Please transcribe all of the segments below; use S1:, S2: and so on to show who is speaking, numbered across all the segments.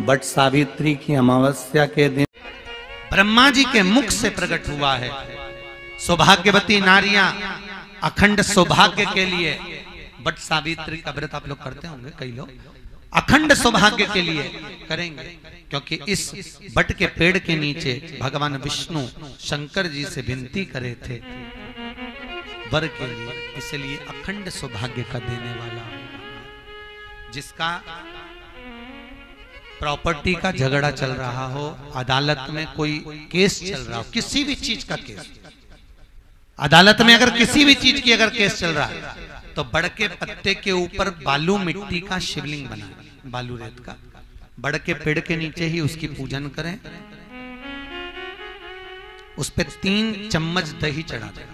S1: But Savitri की अमावस्या के दिन ब्रह्मा जी के मुख से प्रकट हुआ है। सौभाग्यवती नारियां अखंड सौभाग्य के लिए बट सावित्री का व्रत आप लोग करते होंगे, कई लोग अखंड सौभाग्य के लिए करेंगे, क्योंकि इस बट के पेड़ के नीचे भगवान विष्णु शंकर जी से विनती करे थे वर के लिए, इसलिए अखंड सौभाग्य का देने वाला जिसका प्रॉपर्टी का झगड़ा चल रहा हो, अदालत में कोई केस चल रहा हो, किसी भी चीज का केस, अदालत में अगर किसी भी चीज की अगर केस चल रहा है तो बड़ के पत्ते के ऊपर बालू मिट्टी का शिवलिंग बना, बालू रेत का, बड़ के पेड़ के नीचे ही उसकी पूजन करें, उस पे 3 चम्मच दही चढ़ा दें,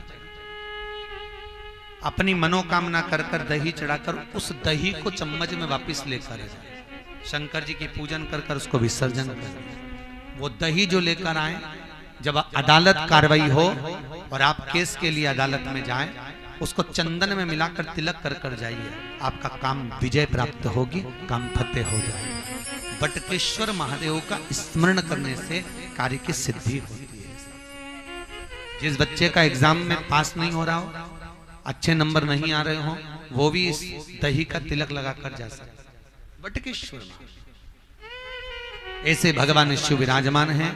S1: अपनी मनोकामना कर कर दही चढ़ाकर उस दही को चम्मच में वापस लेकर जाए, शंकर जी की पूजन कर कर उसको विसर्जन करें। वो दही जो लेकर आए, जब अदालत कार्रवाई हो और आप केस के लिए अदालत में जाएं, उसको चंदन में मिलाकर तिलक कर कर जाइए, आपका काम विजय प्राप्त होगी, काम फतेह हो जाएगा। बटकेश्वर महादेव का स्मरण करने से कार्य की सिद्धि होती है। जिस बच्चे का एग्जाम में पास नहीं हो रहा हो, अच्छे नंबर नहीं आ रहे हो, वो भी इस दही का तिलक लगाकर जा सकता है। बटकेश्वर ऐसे भगवान शिव विराजमान हैं।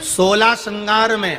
S1: 16 श्रृंगार में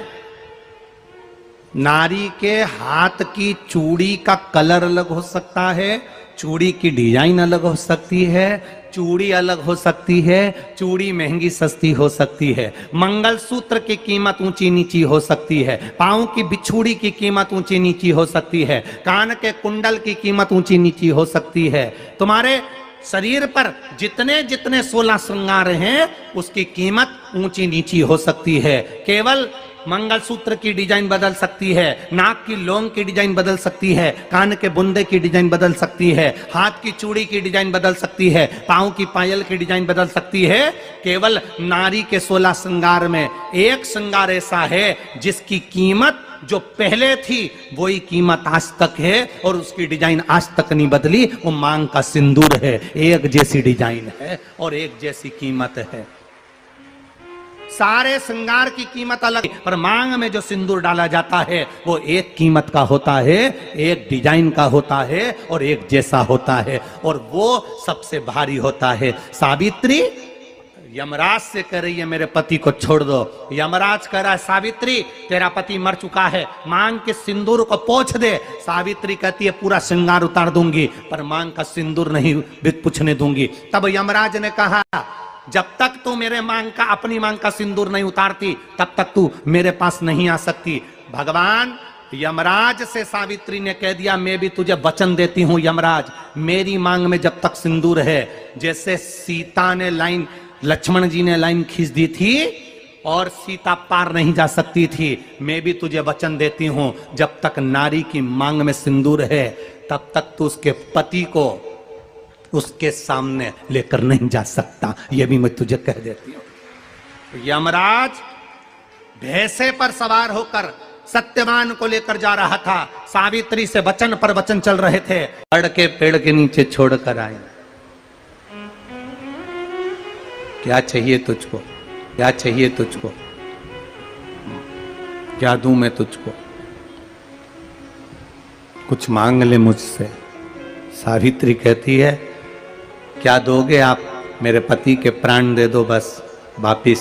S1: नारी के हाथ की चूड़ी का कलर अलग हो सकता है, चूड़ी की डिजाइन अलग हो सकती है, चूड़ी अलग हो सकती है, चूड़ी महंगी सस्ती हो सकती है, मंगलसूत्र की कीमत ऊंची नीची हो सकती है, पांव की बिछुड़ी की कीमत ऊंची नीची हो सकती है, कान के कुंडल की कीमत ऊंची नीची हो सकती है। तुम्हारे शरीर पर जितने जितने 16 श्रृंगार हैं उसकी कीमत ऊंची नीची हो सकती है। केवल मंगलसूत्र की डिजाइन बदल सकती है, नाक की लौंग की डिजाइन बदल सकती है, कान के बुंदे की डिजाइन बदल सकती है, हाथ की चूड़ी की डिजाइन बदल सकती है, पांव की पायल की डिजाइन बदल सकती है। केवल नारी के 16 श्रृंगार में एक श्रृंगार ऐसा है जिसकी कीमत जो पहले थी वही कीमत आज तक है और उसकी डिजाइन आज तक नहीं बदली। वो मांग का सिंदूर है, एक जैसी डिजाइन है और एक जैसी कीमत है। सारे श्रृंगार की कीमत अलग, पर मांग में जो सिंदूर डाला जाता है वो एक कीमत का होता है, एक डिजाइन का होता है और एक जैसा होता है, और वो सबसे भारी होता है। सावित्री यमराज से कह रही है मेरे पति को छोड़ दो। यमराज कह रहा है सावित्री तेरा पति मर चुका है, मांग के सिंदूर को पोंछ दे। सावित्री कहती है पूरा श्रृंगार उतार दूंगी पर मांग का सिंदूर नहीं पूछने दूंगी। तब यमराज ने कहा जब तक तू मेरे मांग का अपनी मांग का सिंदूर नहीं उतारती तब तक तू मेरे पास नहीं आ सकती। भगवान यमराज से सावित्री ने कह दिया मैं भी तुझे वचन देती हूं यमराज, मेरी मांग में जब तक सिंदूर है, जैसे सीता ने लाइन, लक्ष्मण जी ने लाइन खींच दी थी और सीता पार नहीं जा सकती थी, मैं भी तुझे वचन देती हूं जब तक नारी की मांग में सिंदूर है तब तक तू उसके पति को उसके सामने लेकर नहीं जा सकता, यह भी मैं तुझे कह देती हूं। यमराज भैंसे पर सवार होकर सत्यवान को लेकर जा रहा था, सावित्री से वचन पर वचन चल रहे थे। बड़ के पेड़ के नीचे छोड़कर आए। क्या चाहिए तुझको, क्या चाहिए तुझको, क्या दूं मैं तुझको, कुछ मांग ले मुझसे। सावित्री कहती है क्या दोगे आप, मेरे पति के प्राण दे दो बस वापिस,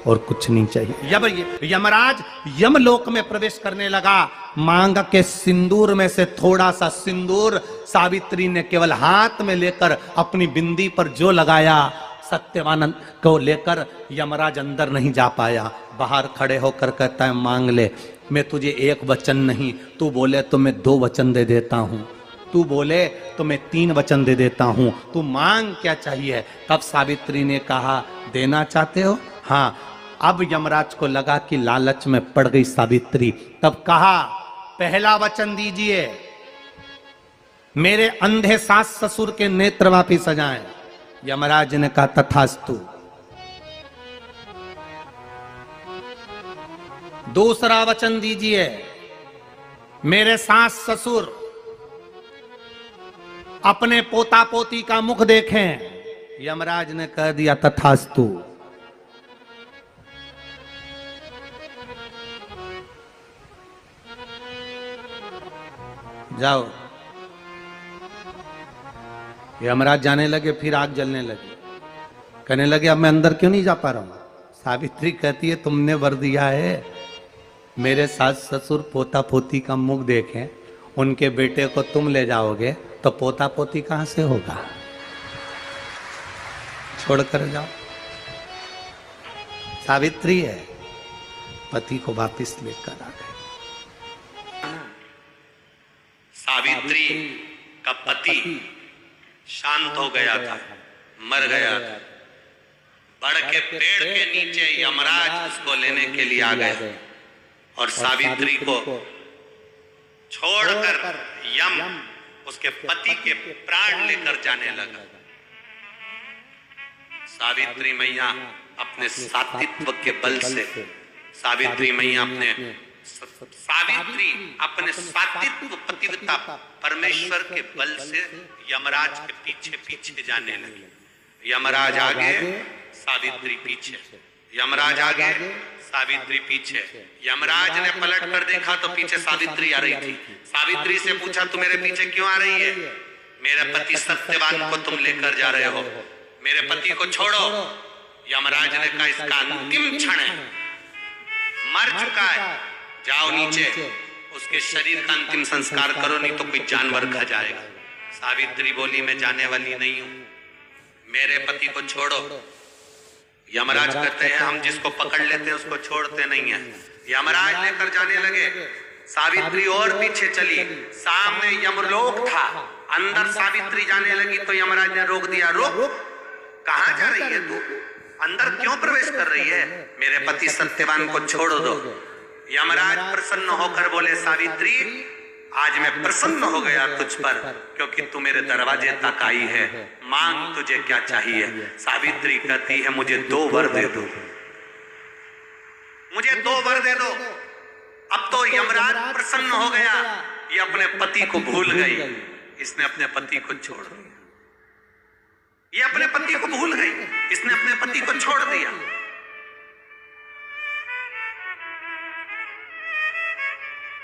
S1: और कुछ नहीं चाहिए। जब यमराज यमलोक में प्रवेश करने लगा, मांग के सिंदूर में से थोड़ा सा सिंदूर सावित्री ने केवल हाथ में लेकर अपनी बिंदी पर जो लगाया, सत्यवान को लेकर यमराज अंदर नहीं जा पाया। बाहर खड़े होकर कहता है मांग ले, मैं तुझे एक वचन नहीं, तू बोले तो मैं 2 वचन दे देता हूं, तू बोले तो मैं 3 वचन दे देता हूं, तू मांग क्या चाहिए। तब सावित्री ने कहा देना चाहते हो, हाँ। अब यमराज को लगा कि लालच में पड़ गई सावित्री, तब कहा पहला वचन दीजिए मेरे अंधे सास ससुर के नेत्र वापिस आ जाएं। यमराज ने कहा तथास्तु। दूसरा वचन दीजिए मेरे सास ससुर अपने पोता पोती का मुख देखें। यमराज ने कह दिया तथास्तु। जाओ। यमराज जाने लगे, फिर आग जलने लगी। कहने लगे अब मैं अंदर क्यों नहीं जा पा रहा हूं? सावित्री कहती है तुमने वर दिया है, मेरे सास ससुर पोता पोती का मुख देखें, उनके बेटे को तुम ले जाओगे तो पोता पोती कहां से होगा? छोड़कर जाओ। सावित्री है, पति को वापिस लेकर आ गए।
S2: सावित्री का पति शांत हो गया था, मर गया था। बड़ के पेड़ के नीचे यमराज उसको लेने के लिए आ गए और सावित्री को छोड़कर यम उसके पति के प्राण लेकर जाने लगा। सावित्री मैया अपने सातित्व के बल से, सावित्री अपने सातित्व पतिव्रता परमेश्वर के बल से यमराज के पीछे पीछे जाने लगी। यमराज आगे, सावित्री पीछे, यमराज आगे, सावित्री पीछे। यमराज ने पलट कर देखा तो पीछे सावित्री आ रही थी। सावित्री से पूछा तू मेरे पीछे क्यों आ रही है? मेरे पति सत्यवान को तुम लेकर जा रहे हो, मेरे पति को छोड़ो। यमराज ने कहा इसका अंतिम क्षण है, मर चुका है, जाओ नीचे उसके शरीर का अंतिम संस्कार करो, नहीं तो कोई जानवर खा जाएगा। सावित्री बोली मैं जाने वाली नहीं हूं, मेरे पति को छोड़ो। यमराज कहते हैं हम जिसको पकड़ लेते हैं उसको छोड़ते नहीं है। यमराज लेकर जाने लगे, सावित्री और पीछे चली। सामने यमलोक था, अंदर सावित्री जाने लगी तो यमराज ने रोक दिया। रुक, कहां जा रही है तू? अंदर क्यों प्रवेश कर रही है? मेरे पति सत्यवान को छोड़ दो। यमराज प्रसन्न होकर बोले सावित्री आज मैं प्रसन्न हो गया तुझ पर, क्योंकि तू मेरे दरवाजे तक आई है, मांग तुझे क्या चाहिए। सावित्री कहती है मुझे 2 वर दे दो, मुझे 2 वर दे दो। अब तो यमराज प्रसन्न हो गया, ये अपने पति को भूल गई, इसने अपने पति को छोड़ दिया। ये अपने पति को भूल गई, इसने अपने पति को छोड़ दिया।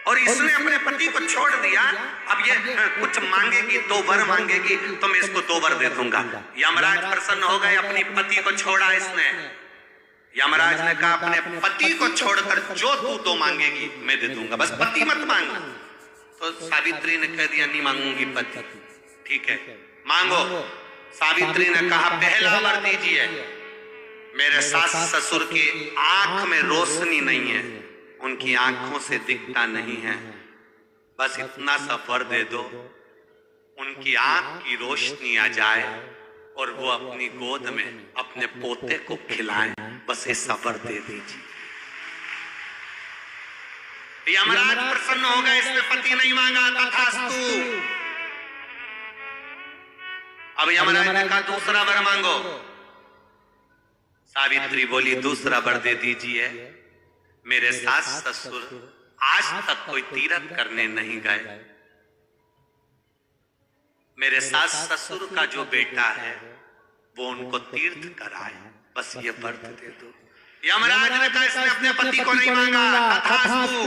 S2: और इसने अपने पति को छोड़ दिया। अब ये कुछ मांगेगी, 2 वर मांगेगी तो मैं इसको 2 वर दे दूंगा। यमराज प्रसन्न हो गए, अपनी पति को छोड़ा इसने। यमराज ने कहा अपने पति को छोड़कर जो तू 2 मांगेगी मैं दे दूंगा, बस पति मत मांग। तो सावित्री ने कह दिया नहीं मांगूंगी पति। ठीक है मांगो। सावित्री ने कहा पहला वर दीजिए, मेरे सास ससुर की आंख में रोशनी नहीं है, उनकी आंखों से दिखता नहीं है, बस इतना सा वर दे दो, उनकी आंख की रोशनी आ जाए और वो अपनी गोद में अपने पोते को खिलाएं, बस ऐसा वर दे दीजिए। यमराज प्रसन्न हो गए, इसने पति नहीं मांगा, तथास्तु। अब यमराज ने कहा दूसरा वर मांगो। सावित्री बोली दूसरा वर दे दीजिए, मेरे सास ससुर आज तक कोई तीर्थ करने नहीं गए, मेरे सास ससुर का जो बेटा है वो उनको तीर्थ कराए, बस ये वर दे दो। यमराज ने कहा इसने अपने पति को नहीं मांगा, तथास्तु।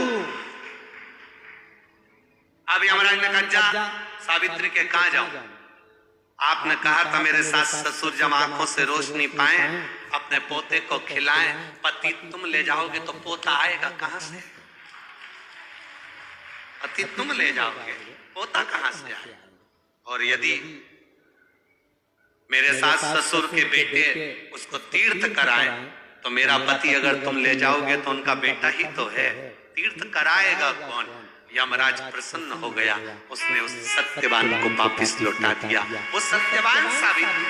S2: अब यमराज ने कहा जा सावित्री के कहां जाऊं? आपने कहा था मेरे सास ससुर जब आंखों से रोशनी पाए अपने पोते को खिलाएं, पति तुम ले जाओगे तो पोता आएगा कहां से? पति तुम ले जाओगे, पोता कहां से आएगा? और यदि मेरे सास ससुर के बेटे उसको तीर्थ कराए तो मेरा पति अगर तुम ले जाओगे तो उनका बेटा ही तो है, तीर्थ कराएगा कौन? यमराज प्रसन्न हो गया, उसने उस सत्यवान को वापिस लौटा दिया। वो सत्यवान सावित्री।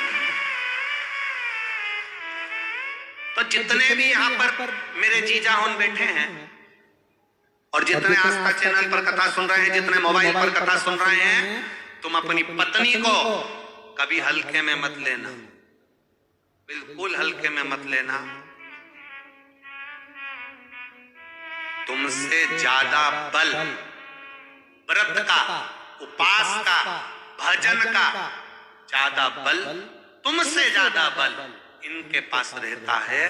S2: तो जितने भी यहाँ पर मेरे जीजा उन बैठे हैं और जितने आस्था चैनल पर कथा सुन रहे हैं, जितने मोबाइल पर कथा सुन रहे हैं, तुम अपनी पत्नी को कभी हल्के में मत लेना, बिल्कुल हल्के में मत लेना। तुमसे ज्यादा बल व्रत का, उपास का, भजन का ज्यादा बल तुमसे ज्यादा बल इनके पास रहता है।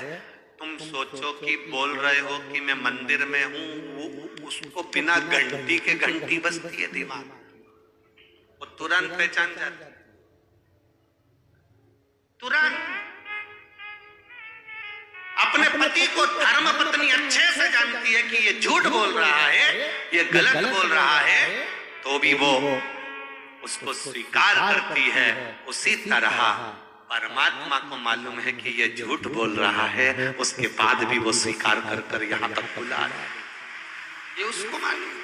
S2: तुम सोचो कि बोल रहे हो कि मैं मंदिर में हूं, उसको बिना घंटी के घंटी बजती है दिमाग, वो तुरंत पहचान जाता, तुरंत। अपने पति को धर्म पत्नी अच्छे से जानती है कि ये झूठ बोल रहा है, ये गलत बोल रहा है, तो भी वो उसको स्वीकार करती है। उसी तरह परमात्मा को मालूम है कि ये झूठ बोल रहा है, उसके बाद भी वो स्वीकार कर कर यहां तक बुला रहा है, ये उसको मालूम है।